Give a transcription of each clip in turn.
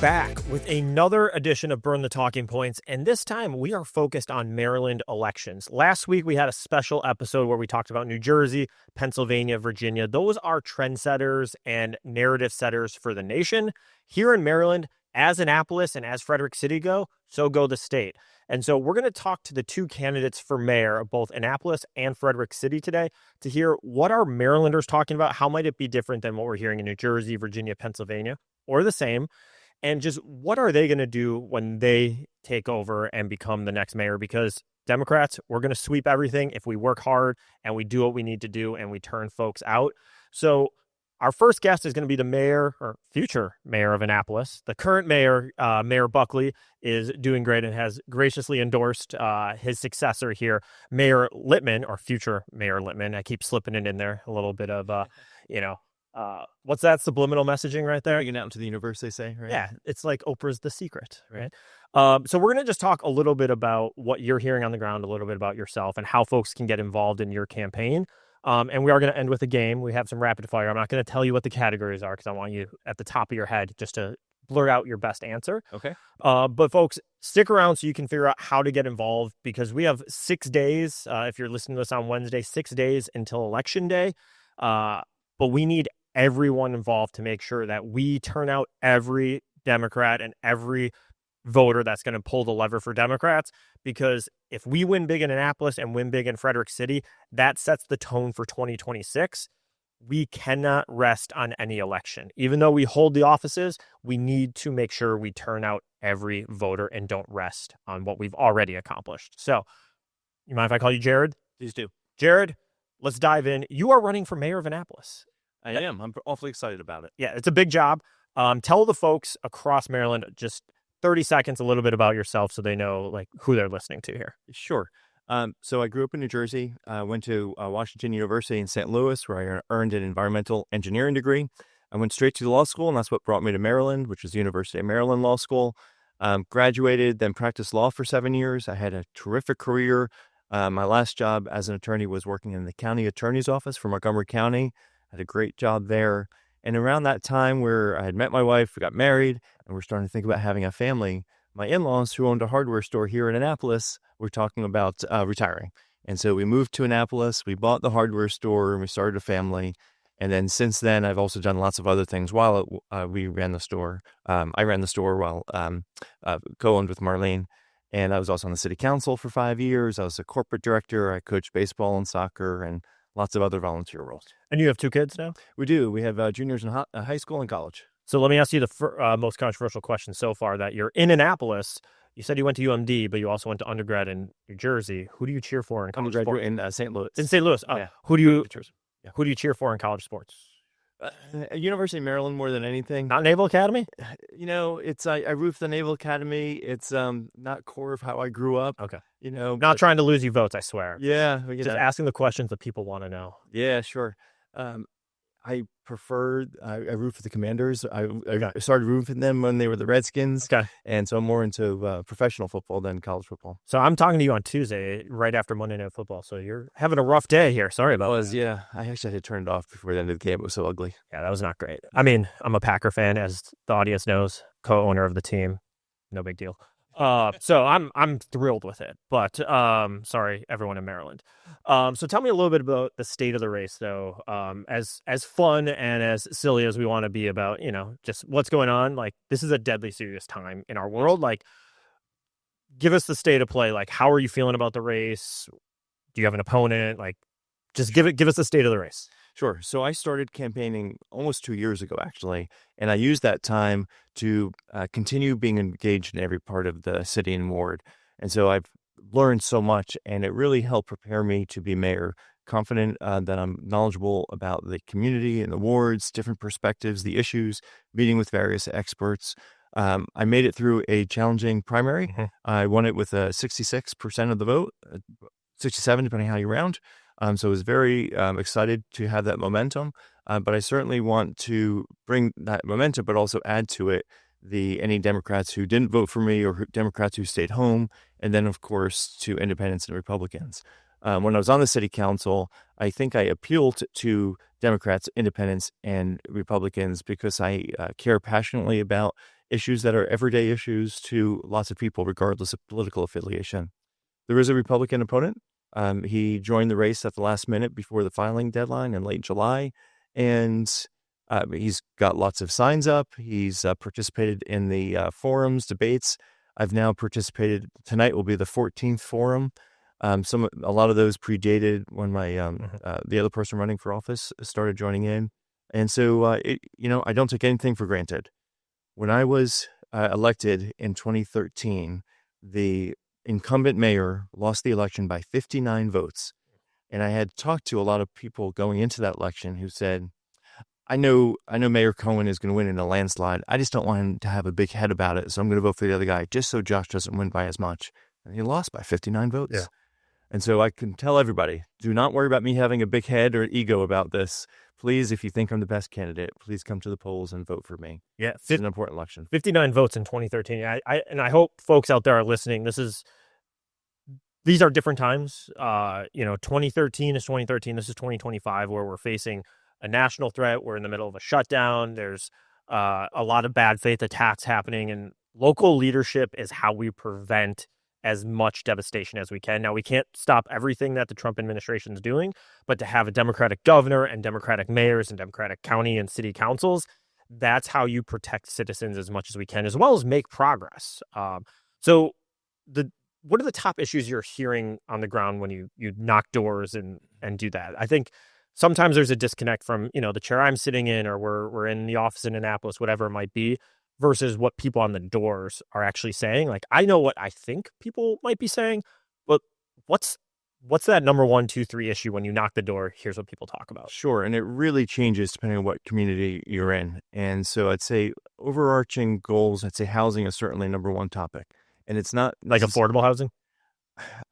back with another edition of Burn the Talking Points, and this time we are focused on Maryland elections. Last week we had a special episode where we talked about New Jersey, Pennsylvania, Virginia. Those are trendsetters and narrative setters for the nation. Here in Maryland, as Annapolis and as Frederick City go, so go the state. And so we're going to talk to the two candidates for mayor of both Annapolis and Frederick City today to hear what are Marylanders talking about, how might it be different than what we're hearing in New Jersey, Virginia, Pennsylvania, or the same. And just what are they going to do when they take over and become the next mayor? Because Democrats, we're going to sweep everything if we work hard and we do what we need to do and we turn folks out. So our first guest is going to be the mayor or future mayor of Annapolis. The current mayor, Mayor Buckley, is doing great and has graciously endorsed his successor here, Mayor Littmann, or future Mayor Littmann. I keep slipping it in there, a little bit of, what's that subliminal messaging right there? Bringing it out into the universe, they say, right? Yeah, it's like Oprah's The Secret, right? So we're going to just talk a little bit about what you're hearing on the ground, a little bit about yourself and how folks can get involved in your campaign. And we are going to end with a game. We have some rapid fire. I'm not going to tell you what the categories are because I want you at the top of your head just to blurt out your best answer. Okay. But folks, stick around so you can figure out how to get involved because we have 6 days. If you're listening to this on Wednesday, 6 days until Election Day. But we need everyone involved to make sure that we turn out every Democrat and every voter that's going to pull the lever for Democrats, because if we win big in Annapolis and win big in Frederick City, that sets the tone for 2026. We cannot rest on any election. Even though we hold the offices, we need to make sure we turn out every voter and don't rest on what we've already accomplished. So, you mind if I call you Jared? Please do. Jared, let's dive in. You are running for mayor of Annapolis. I am. I'm awfully excited about it. Yeah, it's a big job. Tell the folks across Maryland just 30 seconds, a little bit about yourself so they know like who they're listening to here. Sure. So I grew up in New Jersey. I went to Washington University in St. Louis, where I earned an environmental engineering degree. I went straight to law school, and that's what brought me to Maryland, which is the University of Maryland Law School. Graduated, then practiced law for 7 years. I had a terrific career. My last job as an attorney was working in the county attorney's office for Montgomery County. I had a great job there. And around that time where I had met my wife, we got married, and we're starting to think about having a family, my in-laws, who owned a hardware store here in Annapolis, were talking about retiring. And so we moved to Annapolis, we bought the hardware store, and we started a family. And then since then, I've also done lots of other things while we ran the store. I ran the store while co-owned with Marlene. And I was also on the city council for 5 years. I was a corporate director. I coached baseball and soccer and lots of other volunteer roles. And you have 2 kids now? We do. We have juniors in high school and college. So let me ask you the most controversial question so far, that you're in Annapolis. You said you went to UMD, but you also went to undergrad in New Jersey. Who do you cheer for in college sports? In St. Louis. In St. Louis. Yeah. Who do you cheer for in college sports? University of Maryland more than anything. Not Naval Academy? It's I root for the Naval Academy. It's not core of how I grew up. Okay. Not trying to lose you votes, I swear. Yeah. Just asking the questions that people want to know. Yeah, sure. I root for the Commanders. I started rooting for them when they were the Redskins. Okay. And so I'm more into professional football than college football. So I'm talking to you on Tuesday, right after Monday Night Football. So you're having a rough day here. Sorry about that. Yeah. I actually had to turn it off before the end of the game. It was so ugly. Yeah, that was not great. I mean, I'm a Packer fan, as the audience knows, co-owner of the team. No big deal. So I'm thrilled with it, but sorry, everyone in Maryland. So tell me a little bit about the state of the race, though. As fun and as silly as we want to be about, just what's going on. Like, this is a deadly serious time in our world. Like, give us the state of play. Like, how are you feeling about the race? Do you have an opponent? Like, just give us the state of the race. Sure. So I started campaigning almost 2 years ago, actually, and I used that time to continue being engaged in every part of the city and ward. And so I've learned so much, and it really helped prepare me to be mayor, confident that I'm knowledgeable about the community and the wards, different perspectives, the issues, meeting with various experts. I made it through a challenging primary. Mm-hmm. I won it with 66% of the vote, 67 depending how you round. So I was very excited to have that momentum, but I certainly want to bring that momentum, but also add to it any Democrats who didn't vote for me or Democrats who stayed home, and then, of course, to independents and Republicans. When I was on the city council, I think I appealed to Democrats, independents, and Republicans because I care passionately about issues that are everyday issues to lots of people, regardless of political affiliation. There is a Republican opponent. He joined the race at the last minute before the filing deadline in late July, and he's got lots of signs up. He's participated in the forums, debates. I've now participated. Tonight will be the 14th forum. A lot of those predated when my the other person running for office started joining in, and so I don't take anything for granted. When I was elected in 2013, the incumbent mayor lost the election by 59 votes, and I had talked to a lot of people going into that election who said, I know Mayor Cohen is going to win in a landslide. I just don't want him to have a big head about it, so I'm going to vote for the other guy just so Josh doesn't win by as much. And he lost by 59 votes. Yeah. And so I can tell everybody, do not worry about me having a big head or ego about this. Please, if you think I'm the best candidate, please come to the polls and vote for me. Yeah, it's an important election. 59 votes in 2013. I hope folks out there are listening. These are different times. 2013 is 2013. This is 2025, where we're facing a national threat. We're in the middle of a shutdown. There's a lot of bad faith attacks happening, and local leadership is how we prevent as much devastation as we can. Now, we can't stop everything that the Trump administration is doing, but to have a Democratic governor and Democratic mayors and Democratic county and city councils, that's how you protect citizens as much as we can, as well as make progress. What are the top issues you're hearing on the ground when you knock doors and do that? I think sometimes there's a disconnect from, the chair I'm sitting in, or we're in the office in Annapolis, whatever it might be, versus what people on the doors are actually saying. Like, I know what I think people might be saying, but what's that number 1, 2, 3 issue when you knock the door? Here's what people talk about. Sure. And it really changes depending on what community you're in. And so I'd say overarching goals, I'd say housing is certainly number one topic. And it's not like affordable housing.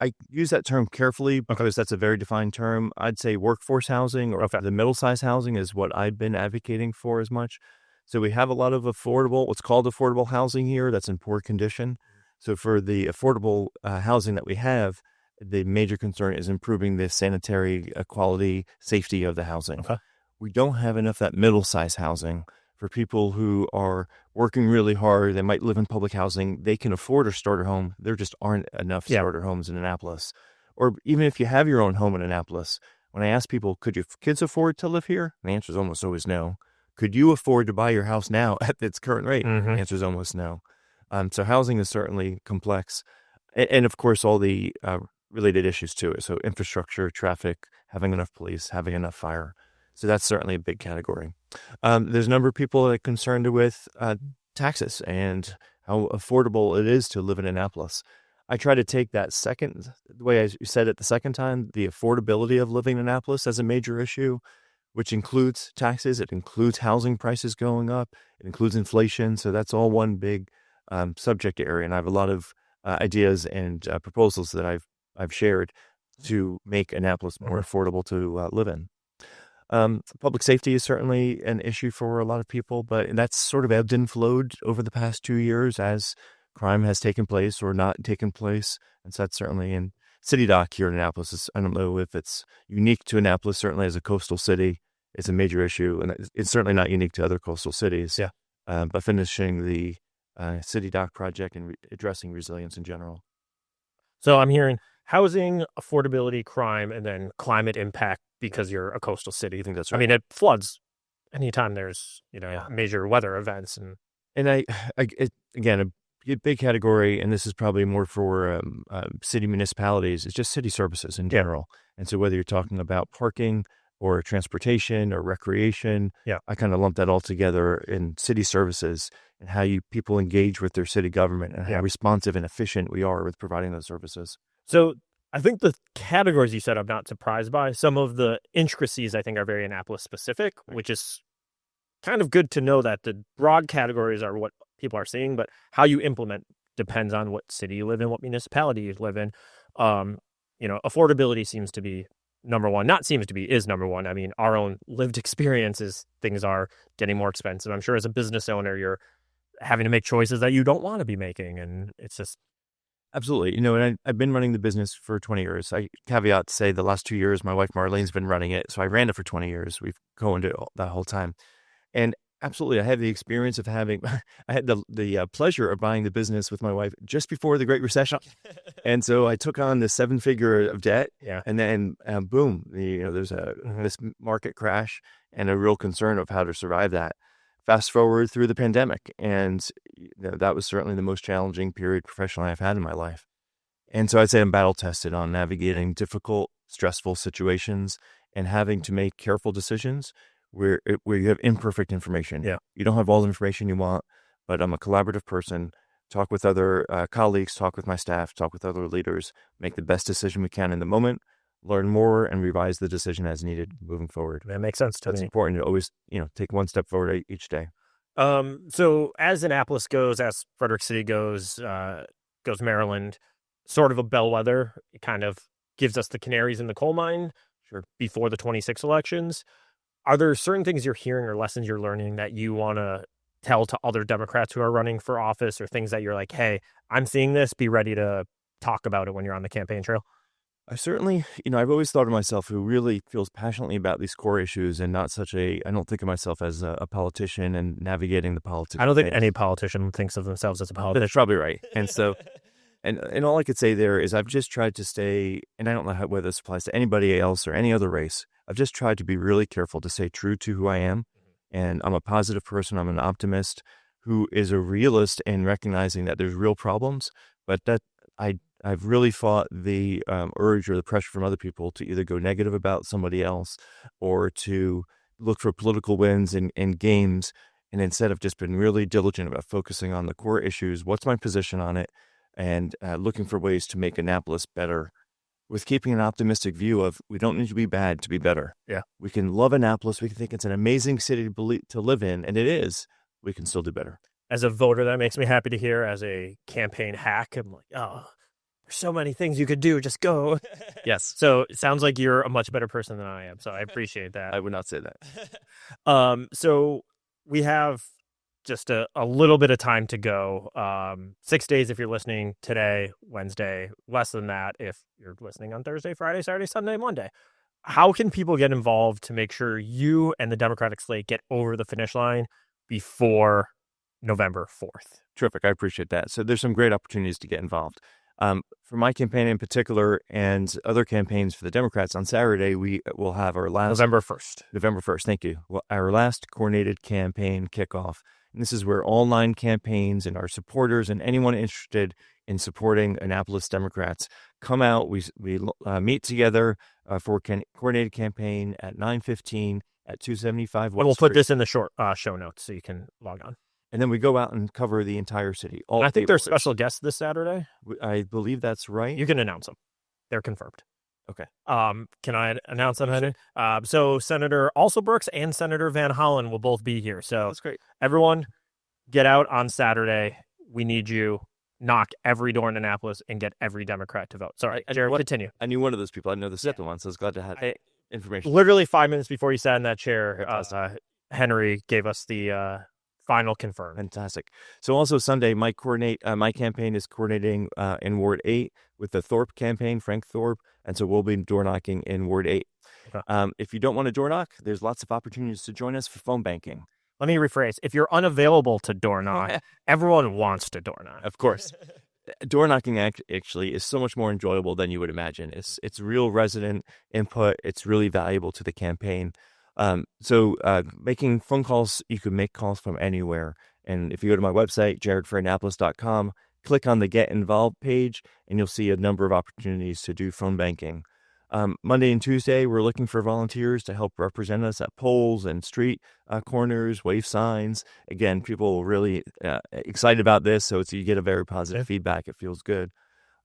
I use that term carefully because that's a very defined term. I'd say workforce housing or the middle-sized housing is what I've been advocating for as much. So we have a lot of what's called affordable housing here that's in poor condition. So for the affordable housing that we have, the major concern is improving the sanitary quality, safety of the housing. Okay. We don't have enough that middle-sized housing for people who are working really hard. They might live in public housing. They can afford a starter home. There just aren't enough starter homes in Annapolis. Or even if you have your own home in Annapolis, when I ask people, could your kids afford to live here? The answer is almost always no. Could you afford to buy your house now at its current rate? Mm-hmm. The answer is almost no. So housing is certainly complex. And of course, all the related issues to it. So infrastructure, traffic, having enough police, having enough fire. So that's certainly a big category. There's a number of people that are concerned with taxes and how affordable it is to live in Annapolis. I try to take that the way I said it the second time, the affordability of living in Annapolis as a major issue, which includes taxes. It includes housing prices going up. It includes inflation. So that's all one big subject area. And I have a lot of ideas and proposals that I've shared to make Annapolis more affordable to live in. Public safety is certainly an issue for a lot of people, but that's sort of ebbed and flowed over the past 2 years as crime has taken place or not taken place. And so that's certainly in City Dock here in Annapolis. I don't know if it's unique to Annapolis. Certainly as a coastal city, it's a major issue, and it's certainly not unique to other coastal cities. Yeah. But finishing the City Dock project and addressing resilience in general. So I'm hearing housing, affordability, crime, and then climate impact because you're a coastal city. I think that's right. I mean, it floods anytime there's major weather events, and again, a big category, and this is probably more for city municipalities. It's just city services in general. And so whether you're talking about parking or transportation or recreation, I kind of lump that all together in city services and how people engage with their city government and how responsive and efficient we are with providing those services. So I think the categories you said I'm not surprised by. Some of the intricacies I think are very Annapolis specific, which is kind of good to know that the broad categories are what people are seeing, but how you implement depends on what city you live in, what municipality you live in. Affordability seems to be number one. Not seems to be, is number one. I mean, our own lived experience is things are getting more expensive. I'm sure as a business owner, you're having to make choices that you don't want to be making. And it's just... Absolutely. And I've been running the business for 20 years. I caveat to say the last 2 years, my wife Marlene's been running it. So I ran it for 20 years. We've co-owned it that whole time. And Absolutely. I had the experience of having, I had the pleasure of buying the business with my wife just before the Great Recession. And so I took on the 7-figure of debt, Yeah. and then boom, there's this market crash and a real concern of how to survive that. Fast forward through the pandemic, and that was certainly the most challenging period professionally I've had in my life. And so I'd say I'm battle tested on navigating difficult, stressful situations and having to make careful decisions where you have imperfect information. Yeah. You don't have all the information you want, but I'm a collaborative person. Talk with other colleagues, talk with my staff, talk with other leaders, make the best decision we can in the moment, learn more, and revise the decision as needed moving forward. That makes sense to That's me. important to always, take one step forward each day. So as Annapolis goes, as Frederick City goes Maryland, sort of a bellwether. It kind of gives us the canaries in the coal mine. Sure. Before the 26 elections. Are there certain things you're hearing or lessons you're learning that you want to tell to other Democrats who are running for office, or things that you're like, hey, I'm seeing this, be ready to talk about it when you're on the campaign trail? I certainly, I've always thought of myself who really feels passionately about these core issues and not I don't think of myself as a politician and navigating the politics. I don't think any politician thinks of themselves as a politician. That's probably right. And so, and all I could say there is I've just tried to stay, and I don't know whether this applies to anybody else or any other race. I've just tried to be really careful to stay true to who I am. And I'm a positive person. I'm an optimist who is a realist in recognizing that there's real problems, but that I've really fought the urge or the pressure from other people to either go negative about somebody else or to look for political wins in games. And instead of just been really diligent about focusing on the core issues, what's my position on it, and looking for ways to make Annapolis better with keeping an optimistic view of we don't need to be bad to be better. Yeah. We can love Annapolis. We can think it's an amazing city to live in, and it is. We can still do better. As a voter, that makes me happy to hear. As a campaign hack, I'm like, oh, there's so many things you could do. Just go. Yes. So it sounds like you're a much better person than I am. So I appreciate that. I would not say that. So we have just a little bit of time to go. 6 days if you're listening today, Wednesday, less than that if you're listening on Thursday, Friday, Saturday, Sunday, Monday. How can people get involved to make sure you and the Democratic slate get over the finish line before November 4th? Terrific. I appreciate that. So there's some great opportunities to get involved. For my campaign in particular and other campaigns for the Democrats, on Saturday, we will have our last... November 1st. November 1st, thank you. Well, our last coordinated campaign kickoff. And this is where all 9 campaigns and our supporters and anyone interested in supporting Annapolis Democrats come out. We meet together for a coordinated campaign at 9:15 at 275 West And we'll Street. put this in the short show notes so you can log on. And then we go out and cover the entire city. And I think there's special guests this Saturday. I believe that's right. You can announce them. They're confirmed. Okay. Can I announce them, Henry? So Senator Alsobrooks and Senator Van Hollen will both be here. So That's great. Everyone, get out on Saturday. We need you. Knock every door in Annapolis and get every Democrat to vote. Sorry, Jared, continue. I knew one of those people. I know the second one, so I was glad to have information. Literally 5 minutes before you sat in that chair, Henry gave us the final confirm. Fantastic. So also Sunday, my campaign is coordinating in Ward 8 with the Thorpe campaign, Frank Thorpe, and so we'll be door knocking in Ward 8. Okay. If you don't want to door knock, there's lots of opportunities to join us for phone banking. Let me rephrase. If you're unavailable to door knock, everyone wants to door knock. Of course. Door knocking actually is so much more enjoyable than you would imagine. It's real resident input. It's really valuable to the campaign. So making phone calls, you can make calls from anywhere. And if you go to my website, jaredforannapolis.com, click on the Get Involved page, and you'll see a number of opportunities to do phone banking. Monday and Tuesday, we're looking for volunteers to help represent us at polls and street corners, wave signs. Again, people are really excited about this, so you get a very positive feedback. It feels good.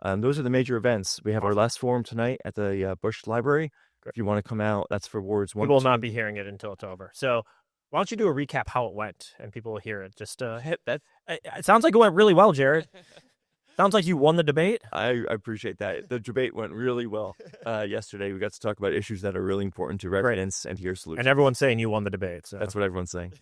Those are the major events. We have our last forum tonight at the Bush Library. If you want to come out, that's for wards 1. We will not be hearing it until it's over. So why don't you do a recap how it went, and people will hear it. Just hit that. It sounds like it went really well, Jared. Sounds like you won the debate. I appreciate that. The debate went really well yesterday. We got to talk about issues that are really important to residents and hear solutions. And everyone's saying you won the debate. So. That's what everyone's saying.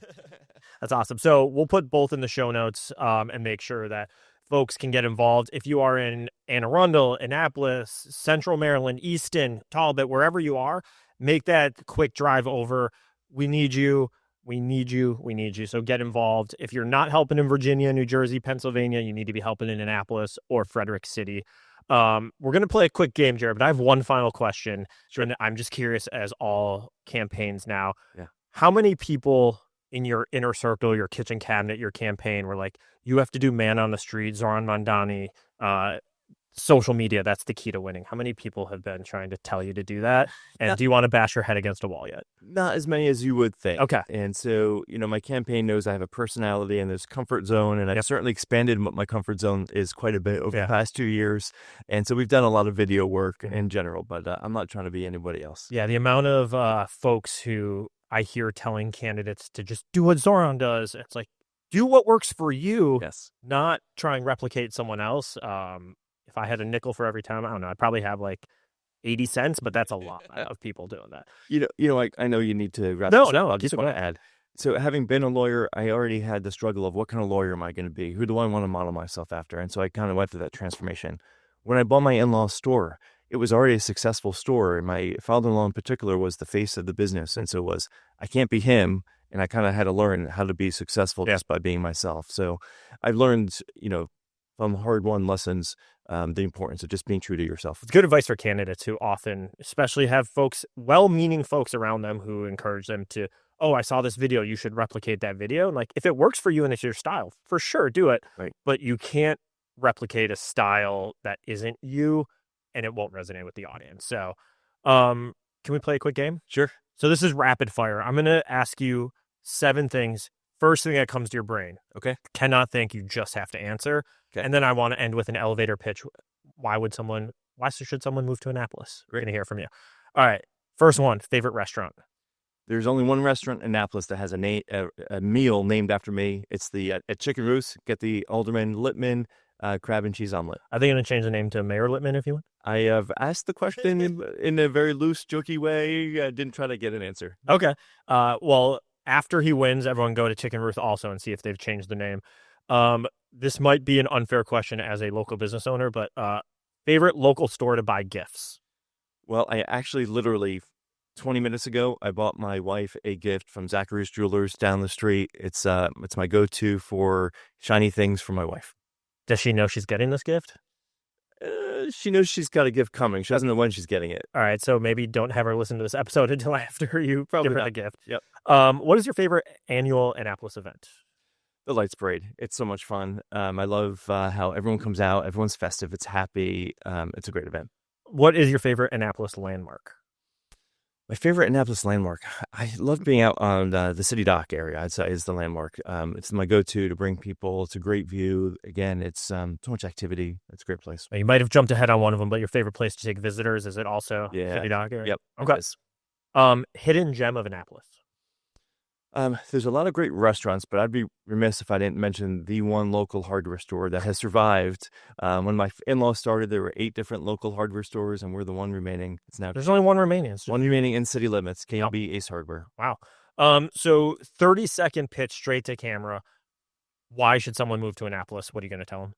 That's awesome. So we'll put both in the show notes and make sure that folks can get involved. If you are in Anne Arundel, Annapolis, Central Maryland, Easton, Talbot, wherever you are, make that quick drive over. We need you. We need you. We need you. So get involved. If you're not helping in Virginia, New Jersey, Pennsylvania, you need to be helping in Annapolis or Frederick City. We're going to play a quick game, Jared, but I have one final question. Sure. And I'm just curious, as all campaigns now, Yeah. how many people in your inner circle, your kitchen cabinet, your campaign were like, you have to do man on the street, Zoran Mandani, social media, that's the key to winning? How many people have been trying to tell you to do that? And do you want to bash your head against a wall yet? Not as many as you would think. Okay. And so, my campaign knows I have a personality and there's comfort zone, and I've certainly expanded what my comfort zone is quite a bit over the past 2 years. And so we've done a lot of video work in general, but I'm not trying to be anybody else. Yeah, the amount of folks who I hear telling candidates to just do what Zoran does, it's like, do what works for you, not try and replicate someone else. If I had a nickel for every time, I don't know, I'd probably have like 80 cents, but that's a lot of people doing that. I know you need to wrap No, I just want to add. So having been a lawyer, I already had the struggle of what kind of lawyer am I going to be? Who do I want to model myself after? And so I kind of went through that transformation. When I bought my in-law's store, it was already a successful store. And my father-in-law in particular was the face of the business. And so I can't be him. And I kind of had to learn how to be successful just by being myself. So I've learned, from hard-won lessons, the importance of just being true to yourself. It's good advice for candidates who often, especially have folks, well-meaning folks around them who encourage them to, oh, I saw this video, you should replicate that video. And like, if it works for you and it's your style, for sure, do it. Right. But you can't replicate a style that isn't you, and it won't resonate with the audience. So can we play a quick game? Sure. So this is rapid fire. I'm going to ask you 7 things. First thing that comes to your brain. Okay. Cannot think. You just have to answer. Okay. And then I want to end with an elevator pitch. Why should someone move to Annapolis? We're going to hear from you. All right. First one, favorite restaurant. There's only one restaurant in Annapolis that has a meal named after me. It's the at Chicken Roost. Get the Alderman Littmann crab and cheese omelet. Are they going to change the name to Mayor Littmann if you want? I have asked the question in a very loose, jokey way. I didn't try to get an answer. Okay. Well, after he wins, everyone go to Chicken Roost also and see if they've changed the name. This might be an unfair question as a local business owner, but favorite local store to buy gifts? Well, I actually literally 20 minutes ago, I bought my wife a gift from Zachary's Jewelers down the street. It's my go-to for shiny things for my wife. Does she know she's getting this gift? She knows she's got a gift coming. She doesn't know when she's getting it. All right, so maybe don't have her listen to this episode until after you give her the gift. Yep. What is your favorite annual Annapolis event? The Lights Parade. It's so much fun. I love how everyone comes out. Everyone's festive. It's happy. It's a great event. What is your favorite Annapolis landmark? My favorite Annapolis landmark. I love being out on the city dock area. I'd say is the landmark. It's my go-to to bring people. It's a great view. Again, it's so much activity. It's a great place. You might have jumped ahead on one of them, but your favorite place to take visitors, is it also city dock area? Yep. Okay. Hidden gem of Annapolis. There's a lot of great restaurants, but I'd be remiss if I didn't mention the one local hardware store that has survived. When my in-laws started, there were 8 different local hardware stores, and we're the one remaining. There's only one remaining. One remaining in city limits. KLB Ace Hardware. Wow. So 30-second pitch straight to camera. Why should someone move to Annapolis? What are you going to tell them?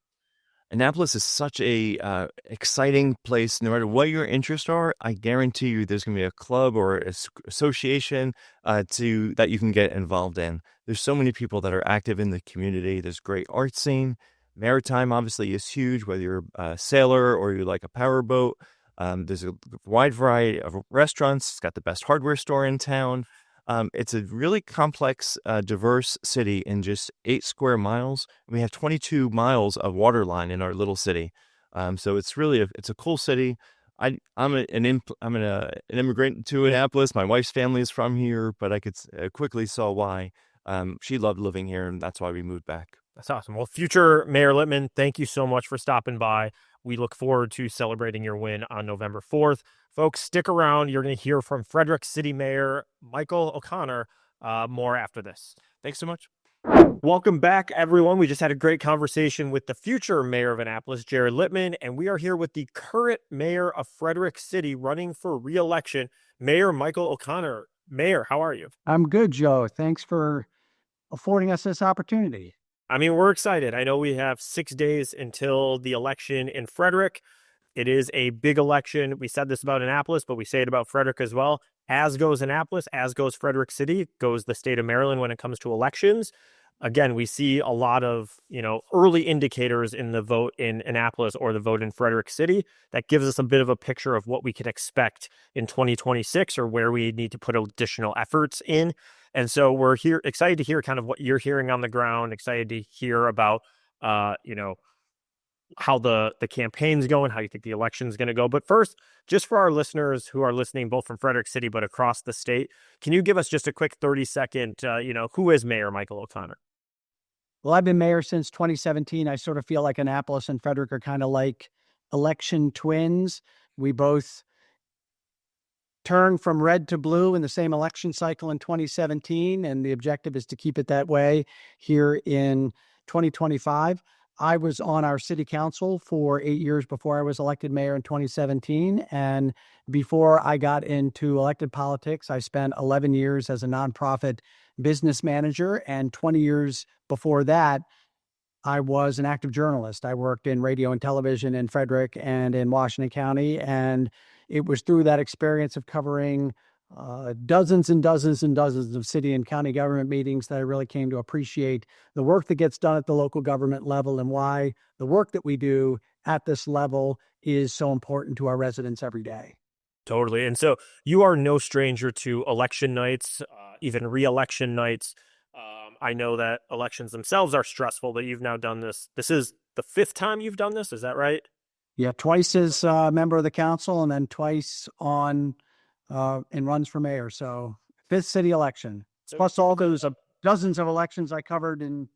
Annapolis is such a exciting place. No matter what your interests are, I guarantee you there's going to be a club or an association that you can get involved in. There's so many people that are active in the community. There's great art scene. Maritime obviously is huge, whether you're a sailor or you like a powerboat. There's a wide variety of restaurants. It's got the best hardware store in town. It's a really complex, diverse city in just 8 square miles. We have 22 miles of water line in our little city. So it's really it's a cool city. I'm an immigrant to Annapolis. My wife's family is from here, but I could quickly saw why. She loved living here, and that's why we moved back. That's awesome. Well, future Mayor Littmann, thank you so much for stopping by. We look forward to celebrating your win on November 4th. Folks, stick around. You're going to hear from Frederick City Mayor Michael O'Connor more after this. Thanks so much. Welcome back, everyone. We just had a great conversation with the future mayor of Annapolis, Jared Littmann, and we are here with the current mayor of Frederick City running for re-election, Mayor Michael O'Connor. Mayor, how are you? I'm good, Joe. Thanks for affording us this opportunity. I mean, we're excited. I know we have 6 days until the election in Frederick. It is a big election. We said this about Annapolis, but we say it about Frederick as well. As goes Annapolis, as goes Frederick City, goes the state of Maryland when it comes to elections. Again, we see a lot of, early indicators in the vote in Annapolis or the vote in Frederick City that gives us a bit of a picture of what we can expect in 2026 or where we need to put additional efforts in. And so we're here excited to hear kind of what you're hearing on the ground, excited to hear about, how the campaign's going, how you think the election's going to go. But first, just for our listeners who are listening both from Frederick City but across the state, can you give us just a quick 30-second, who is Mayor Michael O'Connor? Well, I've been mayor since 2017. I sort of feel like Annapolis and Frederick are kind of like election twins. We both turned from red to blue in the same election cycle in 2017, and the objective is to keep it that way here in 2025. I was on our city council for 8 years before I was elected mayor in 2017. And before I got into elected politics, I spent 11 years as a nonprofit business manager. And 20 years before that, I was an active journalist. I worked in radio and television in Frederick and in Washington County. And it was through that experience of covering dozens and dozens and dozens of city and county government meetings that I really came to appreciate the work that gets done at the local government level and why the work that we do at this level is so important to our residents every day. Totally. And so you are no stranger to election nights, even re-election nights. I know that elections themselves are stressful, but you've now done this. This is the 5th time you've done this. Is that right? Yeah, twice as a member of the council and then twice on and runs for mayor. So 5th city election, plus all those dozens of elections I covered in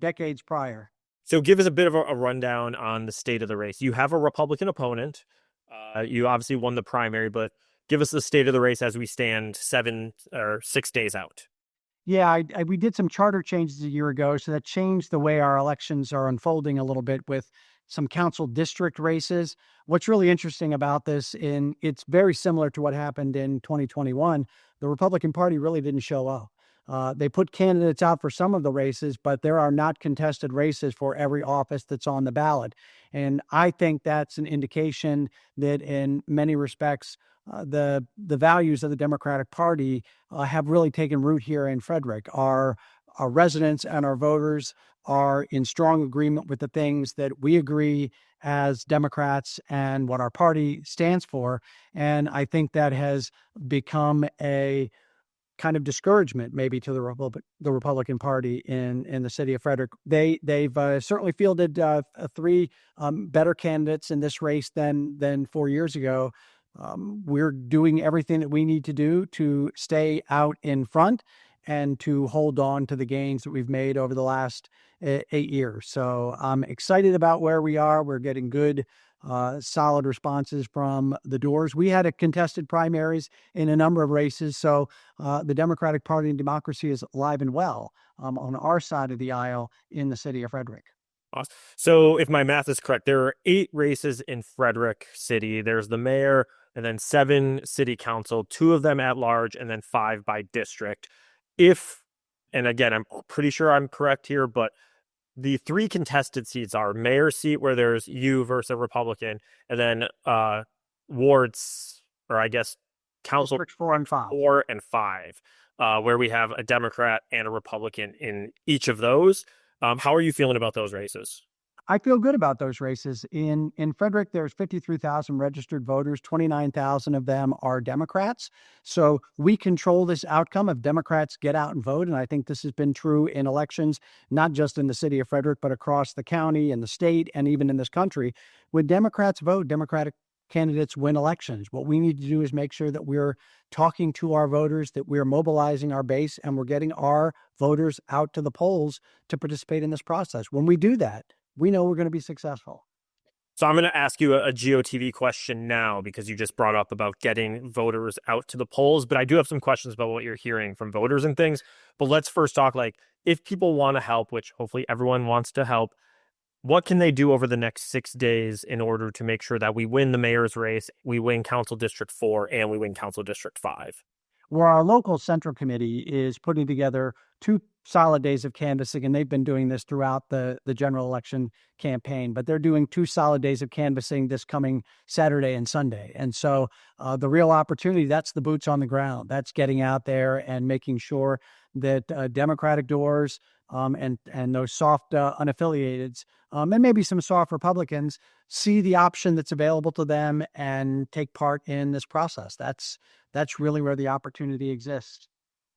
decades prior. So give us a bit of a rundown on the state of the race. You have a Republican opponent. You obviously won the primary, but give us the state of the race as we stand 7 or 6 days out. Yeah, we did some charter changes a year ago, so that changed the way our elections are unfolding a little bit with some council district races. What's really interesting about this, it's very similar to what happened in 2021. The Republican Party really didn't show up. They put candidates out for some of the races, but there are not contested races for every office that's on the ballot. And I think that's an indication that in many respects, the values of the Democratic Party have really taken root here in Frederick. Our residents and our voters are in strong agreement with the things that we agree as Democrats and what our party stands for. And I think that has become a kind of discouragement maybe to the Republican Party in the city of Frederick. They've certainly fielded 3 better candidates in this race than 4 years ago. We're doing everything that we need to do to stay out in front and to hold on to the gains that we've made over the last 8 years. So I'm excited about where we are. We're getting good, solid responses from the doors. We had a contested primaries in a number of races. So the Democratic Party and democracy is alive and well on our side of the aisle in the city of Frederick. So if my math is correct, there are 8 races in Frederick City. There's the mayor and then 7 city council, 2 of them at large, and then 5 by district. And again, I'm pretty sure I'm correct here, but the 3 contested seats are mayor seat where there's you versus a Republican, and then wards, or I guess council District 4 and 5. 4 and 5, where we have a Democrat and a Republican in each of those. How are you feeling about those races? I feel good about those races. In Frederick, there's 53,000 registered voters. 29,000 of them are Democrats. So we control this outcome if Democrats get out and vote. And I think this has been true in elections, not just in the city of Frederick, but across the county and the state and even in this country. When Democrats vote, Democratic candidates win elections. What we need to do is make sure that we're talking to our voters, that we're mobilizing our base, and we're getting our voters out to the polls to participate in this process. When we do that, we know we're going to be successful. So I'm going to ask you a GOTV question now because you just brought up about getting voters out to the polls, but I do have some questions about what you're hearing from voters and things. But let's first talk, like, if people want to help, which hopefully everyone wants to help, what can they do over the next 6 days in order to make sure that we win the mayor's race, we win Council District 4, and we win Council District 5? Where our local central committee is putting together two solid days of canvassing, and they've been doing this throughout the general election campaign, but they're doing 2 solid days of canvassing this coming Saturday and Sunday. And so the real opportunity, that's the boots on the ground. That's getting out there and making sure that Democratic doors and those soft unaffiliateds and maybe some soft Republicans see the option that's available to them and take part in this process. That's really where the opportunity exists.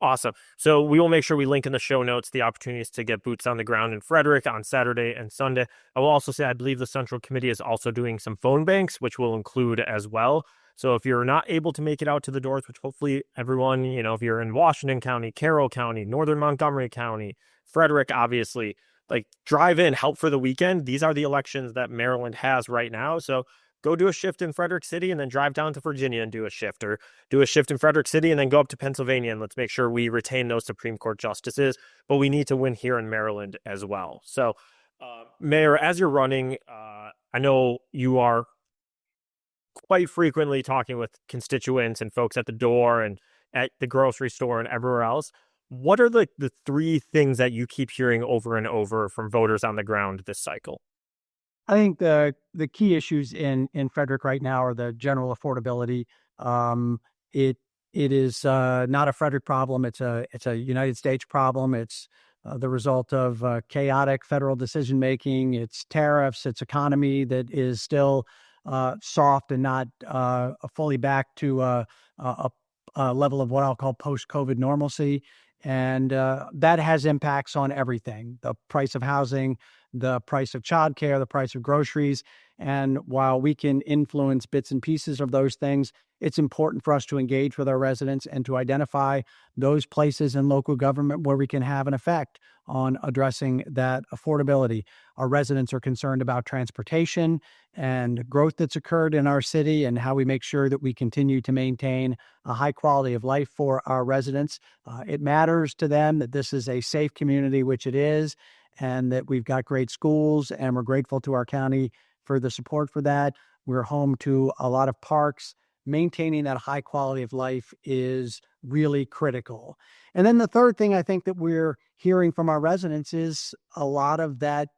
Awesome. So we will make sure we link in the show notes the opportunities to get boots on the ground in Frederick on Saturday and Sunday. I will also say I believe the Central Committee is also doing some phone banks, which will include as well. So if you're not able to make it out to the doors, which hopefully everyone, if you're in Washington County, Carroll County, Northern Montgomery County, Frederick, obviously, like drive in, help for the weekend. These are the elections that Maryland has right now. So go do a shift in Frederick City and then drive down to Virginia and do a shift, or do a shift in Frederick City and then go up to Pennsylvania, and let's make sure we retain those Supreme Court justices. But we need to win here in Maryland as well. So, Mayor, as you're running, I know you are quite frequently talking with constituents and folks at the door and at the grocery store and everywhere else. What are the 3 things that you keep hearing over and over from voters on the ground this cycle? I think the key issues in Frederick right now are the general affordability. It is not a Frederick problem. It's a United States problem. It's the result of chaotic federal decision making. It's tariffs. It's economy that is still soft and not fully back to a level of what I'll call post-COVID normalcy. And that has impacts on everything: the price of housing, the price of childcare, the price of groceries. And while we can influence bits and pieces of those things, it's important for us to engage with our residents and to identify those places in local government where we can have an effect on addressing that affordability. Our residents are concerned about transportation and growth that's occurred in our city and how we make sure that we continue to maintain a high quality of life for our residents. It matters to them that this is a safe community, which it is, and that we've got great schools, and we're grateful to our county for the support for that. We're home to a lot of parks. Maintaining that high quality of life is really critical. And then the third thing I think that we're hearing from our residents is a lot of that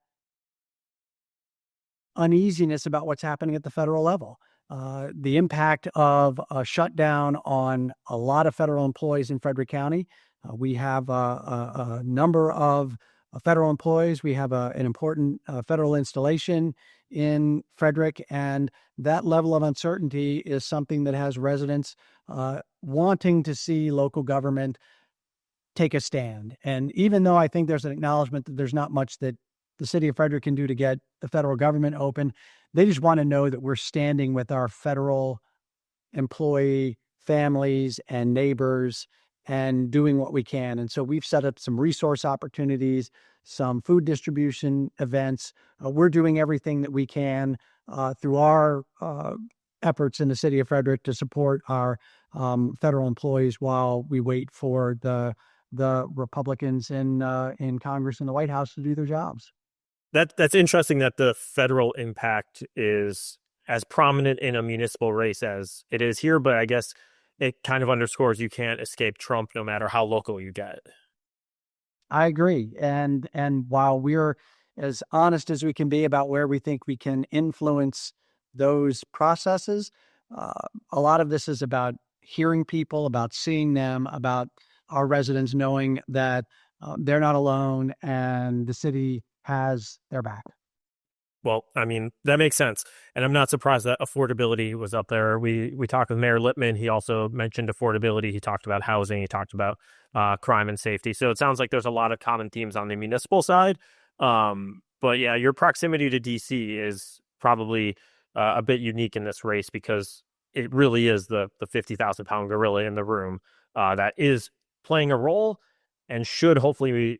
uneasiness about what's happening at the federal level. The impact of a shutdown on a lot of federal employees in Frederick County. We have a number of federal employees. We have an important federal installation in Frederick, and that level of uncertainty is something that has residents wanting to see local government take a stand. And even though I think there's an acknowledgement that there's not much that the city of Frederick can do to get the federal government open, they just want to know that we're standing with our federal employee families and neighbors and doing what we can. And so we've set up some resource opportunities, some food distribution events. We're doing everything that we can through our efforts in the city of Frederick to support our federal employees while we wait for the Republicans in Congress and the White House to do their jobs. That's interesting that the federal impact is as prominent in a municipal race as it is here, but I guess it kind of underscores you can't escape Trump no matter how local you get. I agree. And while we're as honest as we can be about where we think we can influence those processes, a lot of this is about hearing people, about seeing them, about our residents knowing that they're not alone and the city has their back. Well, I mean, that makes sense. And I'm not surprised that affordability was up there. We talked with Mayor Littmann. He also mentioned affordability. He talked about housing. He talked about crime and safety. So it sounds like there's a lot of common themes on the municipal side. But yeah, your proximity to DC is probably a bit unique in this race because it really is the 50,000 pound gorilla in the room that is playing a role and should hopefully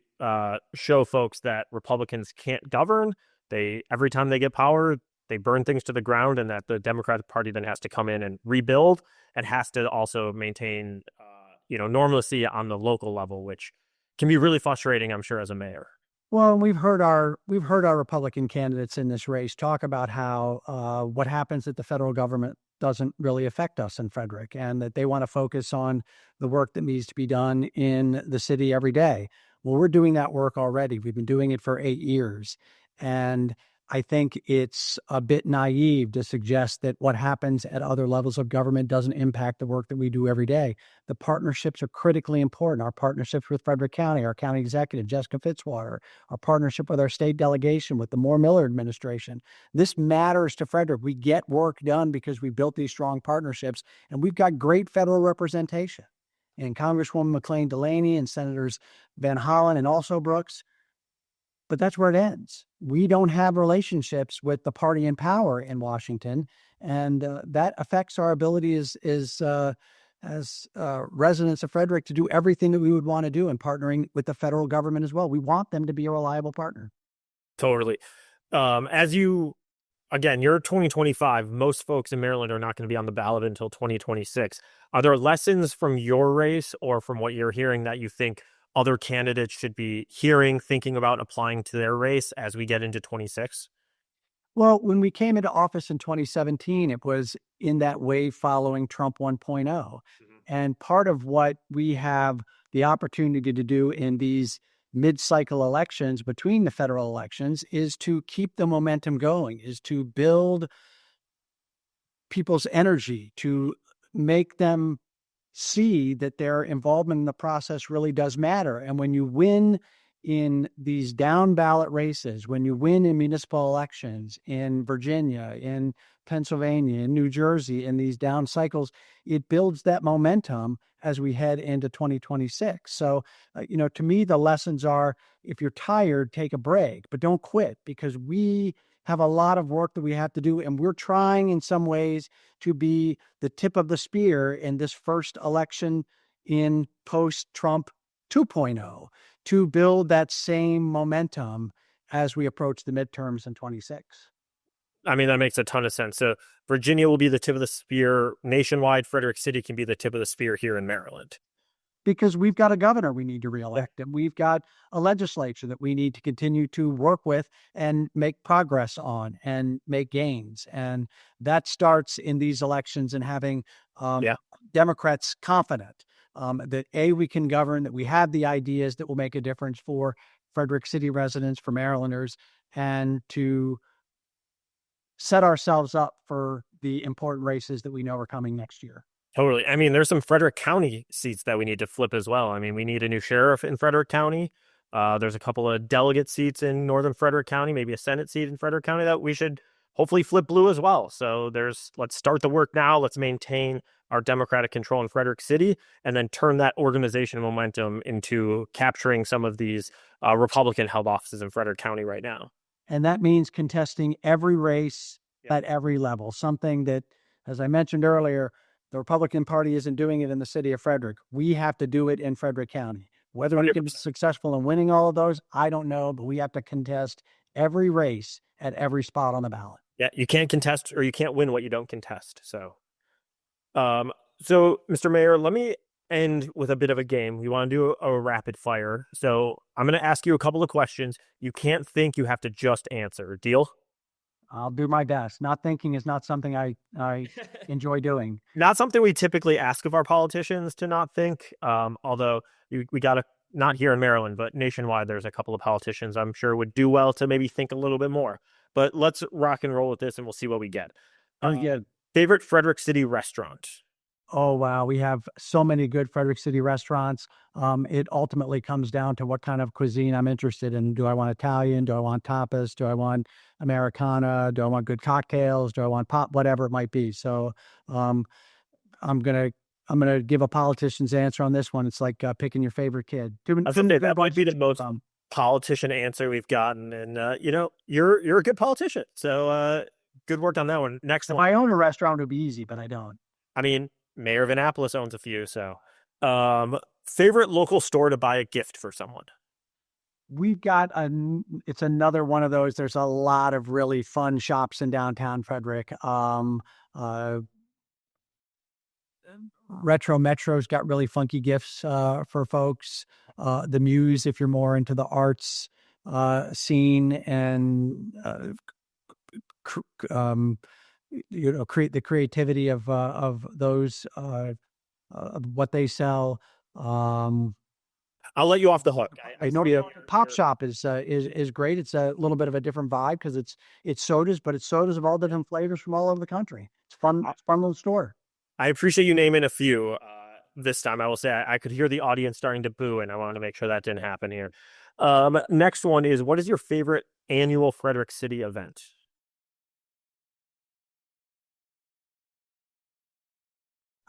show folks that Republicans can't govern. Every time they get power, they burn things to the ground, and that the Democratic Party then has to come in and rebuild and has to also maintain, normalcy on the local level, which can be really frustrating, I'm sure, as a mayor. Well, we've heard our Republican candidates in this race talk about how what happens at the federal government doesn't really affect us in Frederick, and that they want to focus on the work that needs to be done in the city every day. Well, we're doing that work already. We've been doing it for 8 years. And I think it's a bit naive to suggest that what happens at other levels of government doesn't impact the work that we do every day. The partnerships are critically important. Our partnerships with Frederick County, our county executive, Jessica Fitzwater, our partnership with our state delegation, with the Moore Miller administration. This matters to Frederick. We get work done because we built these strong partnerships, and we've got great federal representation. And Congresswoman McClain Delaney and Senators Van Hollen and also Brooks, but that's where it ends. We don't have relationships with the party in power in Washington, and that affects our ability as residents of Frederick to do everything that we would want to do in partnering with the federal government as well. We want them to be a reliable partner. Totally. Again, you're 2025. Most folks in Maryland are not going to be on the ballot until 2026. Are there lessons from your race or from what you're hearing that you think other candidates should be hearing, thinking about applying to their race as we get into 26? Well, when we came into office in 2017, it was in that wave following Trump 1.0. And part of what we have the opportunity to do in these mid-cycle elections between the federal elections is to keep the momentum going, is to build people's energy, to make them see that their involvement in the process really does matter. And when you win in these down ballot races, when you win in municipal elections in Virginia, in Pennsylvania, in New Jersey, in these down cycles, it builds that momentum as we head into 2026. So, to me, the lessons are, if you're tired, take a break, but don't quit, because we have a lot of work that we have to do. And we're trying in some ways to be the tip of the spear in this first election in post-Trump 2.0 to build that same momentum as we approach the midterms in 26. I mean, that makes a ton of sense. So Virginia will be the tip of the spear nationwide. Frederick City can be the tip of the spear here in Maryland. Because we've got a governor we need to reelect, and we've got a legislature that we need to continue to work with and make progress on and make gains. And that starts in these elections and having Democrats confident that we can govern, that we have the ideas that will make a difference for Frederick City residents, for Marylanders, and to set ourselves up for the important races that we know are coming next year. Totally. I mean, there's some Frederick County seats that we need to flip as well. I mean, we need a new sheriff in Frederick County. There's a couple of delegate seats in northern Frederick County, maybe a Senate seat in Frederick County that we should hopefully flip blue as well. So let's start the work now. Let's maintain our Democratic control in Frederick City and then turn that organization momentum into capturing some of these Republican held offices in Frederick County right now. And that means contesting every race at every level, something that, as I mentioned earlier, the Republican Party isn't doing it in the city of Frederick. We have to do it in Frederick County. Whether we can be successful in winning all of those, I don't know, but we have to contest every race at every spot on the ballot. Yeah, you can't contest or you can't win what you don't contest. So, Mr. Mayor, let me end with a bit of a game. We want to do a rapid fire. So I'm going to ask you a couple of questions. You can't think, you have to just answer. Deal? I'll do my best. Not thinking is not something I enjoy doing. Not something we typically ask of our politicians to not think, although we got to, not here in Maryland, but nationwide, there's a couple of politicians I'm sure would do well to maybe think a little bit more. But let's rock and roll with this and we'll see what we get. Favorite Frederick City restaurant? Oh, wow. We have so many good Frederick City restaurants. It ultimately comes down to what kind of cuisine I'm interested in. Do I want Italian? Do I want tapas? Do I want Americana? Do I want good cocktails? Do I want pop? Whatever it might be. So I'm gonna give a politician's answer on this one. It's like picking your favorite kid. That might be the most politician answer we've gotten. And, you're a good politician. So good work on that one. Next one. If I own a restaurant, it would be easy, but I don't. I mean, Mayor of Annapolis owns a few, so. Favorite local store to buy a gift for someone? We've got it's another one of those. There's a lot of really fun shops in downtown Frederick. Retro Metro's got really funky gifts for folks. The Muse, if you're more into the arts scene, and create the creativity of those what they sell. I'll let you off the hook. I know Pop Shop is great. It's a little bit of a different vibe because it's sodas, but it's sodas of all different flavors from all over the country. It's fun. It's a fun little store. I appreciate you naming a few. This time, I will say I could hear the audience starting to boo, and I wanted to make sure that didn't happen here. Next one is, what is your favorite annual Frederick City event?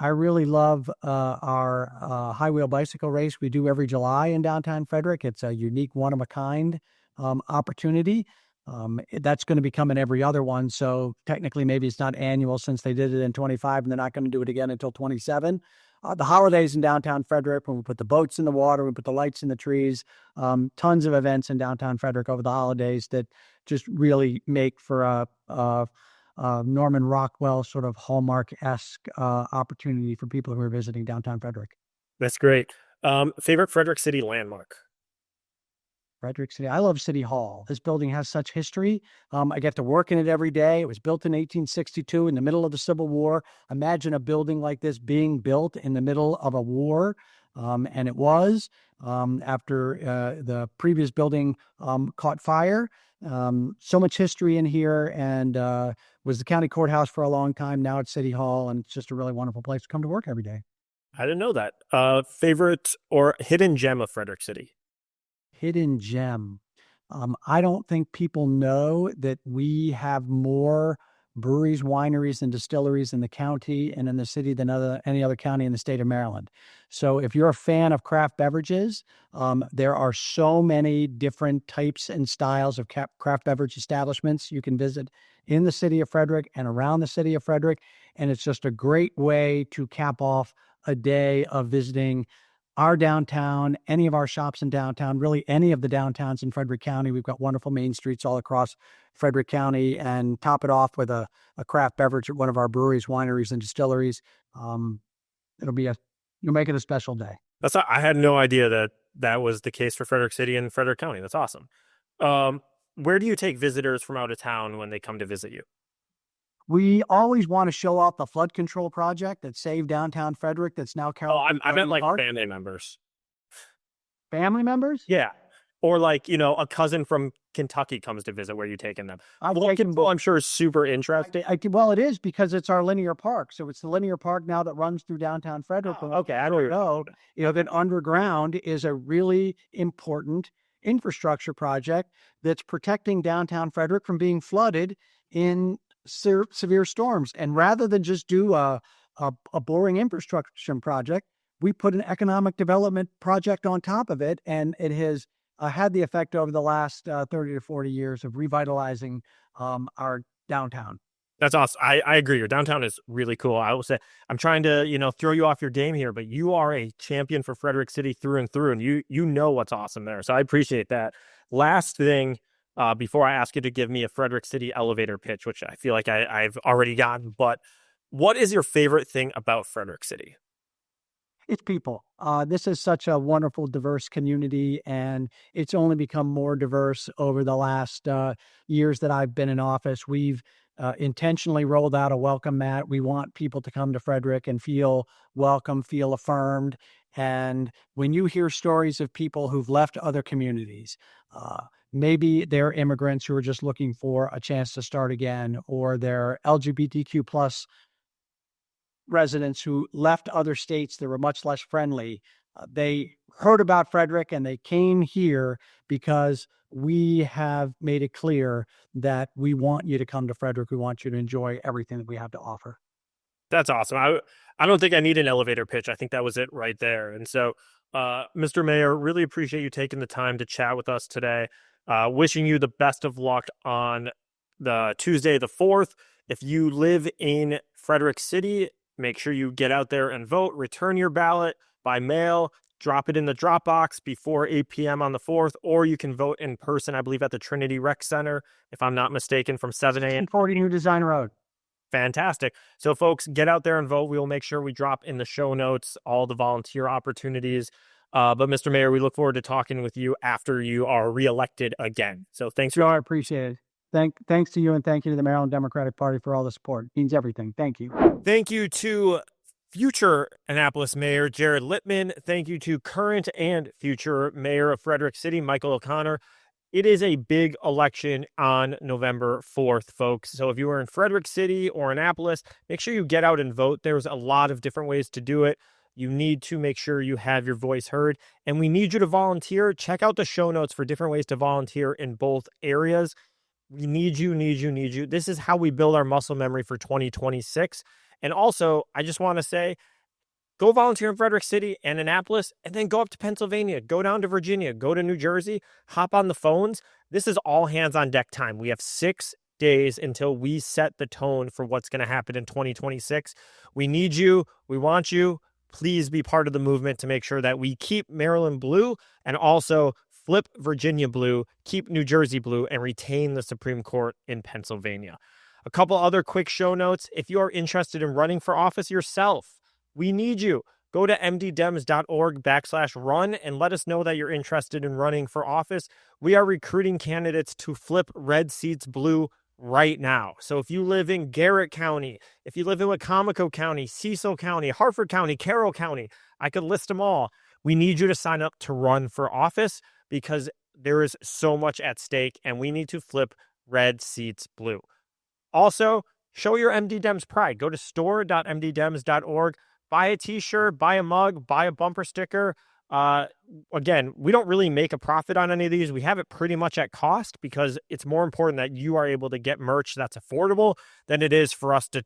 I really love our high wheel bicycle race we do every July in downtown Frederick. It's a unique, one of a kind opportunity. That's going to be coming every other one. So technically, maybe it's not annual since they did it in 25 and they're not going to do it again until 27. The holidays in downtown Frederick, when we put the boats in the water, we put the lights in the trees, tons of events in downtown Frederick over the holidays that just really make for a Norman Rockwell sort of Hallmark-esque opportunity for people who are visiting downtown Frederick. That's great. Favorite Frederick City landmark? Frederick City. I love City Hall. This building has such history. I get to work in it every day. It was built in 1862 in the middle of the Civil War. Imagine a building like this being built in the middle of a war. And it was after the previous building caught fire. So much history in here, and was the county courthouse for a long time. Now it's City Hall, and it's just a really wonderful place to come to work every day. I didn't know that. Favorite or hidden gem of Frederick City? Hidden gem. I don't think people know that we have more breweries, wineries, and distilleries in the county and in the city than any other county in the state of Maryland. So if you're a fan of craft beverages, there are so many different types and styles of craft beverage establishments you can visit in the city of Frederick and around the city of Frederick. And it's just a great way to cap off a day of visiting our downtown, any of our shops in downtown, really any of the downtowns in Frederick County. We've got wonderful main streets all across Frederick County, and top it off with a craft beverage at one of our breweries, wineries, and distilleries. You'll make it a special day. I had no idea that was the case for Frederick City and Frederick County. That's awesome. Where do you take visitors from out of town when they come to visit you? We always want to show off the flood control project that saved downtown Frederick. That's now Carroll. I meant like family members. Family members? Yeah. Or like, a cousin from Kentucky comes to visit. Where you taking them? I'm sure is super interesting. Well, it is because it's our linear park. So it's the linear park now that runs through downtown Frederick. Oh, okay. I don't know. That underground is a really important infrastructure project that's protecting downtown Frederick from being flooded in severe storms. And rather than just do a boring infrastructure project, we put an economic development project on top of it, and it has had the effect over the last 30 to 40 years of revitalizing our downtown. That's awesome. I agree. Your downtown is really cool. I will say, I'm trying to, throw you off your game here, but you are a champion for Frederick City through and through, and you know what's awesome there. So I appreciate that. Last thing, before I ask you to give me a Frederick City elevator pitch, which I feel like I've already gotten, but what is your favorite thing about Frederick City? It's people. This is such a wonderful, diverse community, and it's only become more diverse over the last years that I've been in office. We've intentionally rolled out a welcome mat. We want people to come to Frederick and feel welcome, feel affirmed. And when you hear stories of people who've left other communities, maybe they're immigrants who are just looking for a chance to start again, or they're LGBTQ plus residents who left other states that were much less friendly. They heard about Frederick and they came here because we have made it clear that we want you to come to Frederick. We want you to enjoy everything that we have to offer. That's awesome. I don't think I need an elevator pitch. I think that was it right there. And so, Mr. Mayor, really appreciate you taking the time to chat with us today. Wishing you the best of luck on the Tuesday, the 4th. If you live in Frederick City, make sure you get out there and vote. Return your ballot by mail. Drop it in the drop box before 8 p.m. on the 4th, or you can vote in person, I believe, at the Trinity Rec Center, if I'm not mistaken, from 7 a.m. 40 New Design Road. Fantastic. So, folks, get out there and vote. We will make sure we drop in the show notes all the volunteer opportunities. But, Mr. Mayor, we look forward to talking with you after you are reelected again. So, thanks. Joe, I appreciate it. Thanks to you, and thank you to the Maryland Democratic Party for all the support. It means everything. Thank you. Thank you to future Annapolis Mayor Jared Littmann. Thank you to current and future Mayor of Frederick City, Michael O'Connor. It is a big election on November 4th, folks. So if you are in Frederick City or Annapolis, make sure you get out and vote. There's a lot of different ways to do it. You need to make sure you have your voice heard, and we need you to volunteer. Check out the show notes for different ways to volunteer in both areas. We need you. This is how we build our muscle memory for 2026. And also, I just want to say, go volunteer in Frederick City and Annapolis, and then go up to Pennsylvania, go down to Virginia, go to New Jersey, hop on the phones. This is all hands on deck time. We have 6 days until we set the tone for what's going to happen in 2026. We need you. We want you. Please be part of the movement to make sure that we keep Maryland blue and also flip Virginia blue, keep New Jersey blue, and retain the Supreme Court in Pennsylvania. A couple other quick show notes. If you are interested in running for office yourself, we need you. Go to mddems.org/run and let us know that you're interested in running for office. We are recruiting candidates to flip red seats blue right now. So if you live in Garrett County, if you live in Wacomico County, Cecil County, Harford County, Carroll County, I could list them all. We need you to sign up to run for office because there is so much at stake and we need to flip red seats blue. Also, show your MD Dems pride. Go to store.mddems.org. Buy a t-shirt, buy a mug, buy a bumper sticker. Again, we don't really make a profit on any of these. We have it pretty much at cost because it's more important that you are able to get merch that's affordable than it is for us to,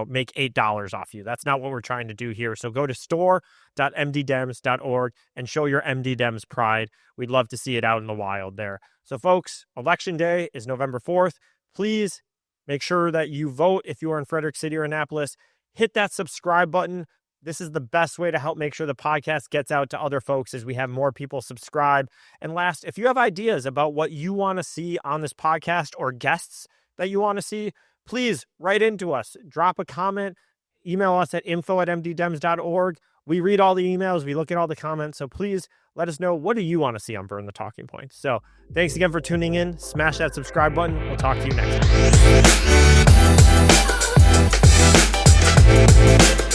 make $8 off you. That's not what we're trying to do here. So go to store.mddems.org and show your MD Dems pride. We'd love to see it out in the wild there. So folks, Election Day is November 4th. Please make sure that you vote if you are in Frederick City or Annapolis. Hit that subscribe button. This is the best way to help make sure the podcast gets out to other folks as we have more people subscribe. And last, if you have ideas about what you want to see on this podcast or guests that you want to see, please write into us. Drop a comment. Email us at info@mddems.org. We read all the emails. We look at all the comments. So please let us know, what do you want to see on Burn the Talking Points? So thanks again for tuning in. Smash that subscribe button. We'll talk to you next time.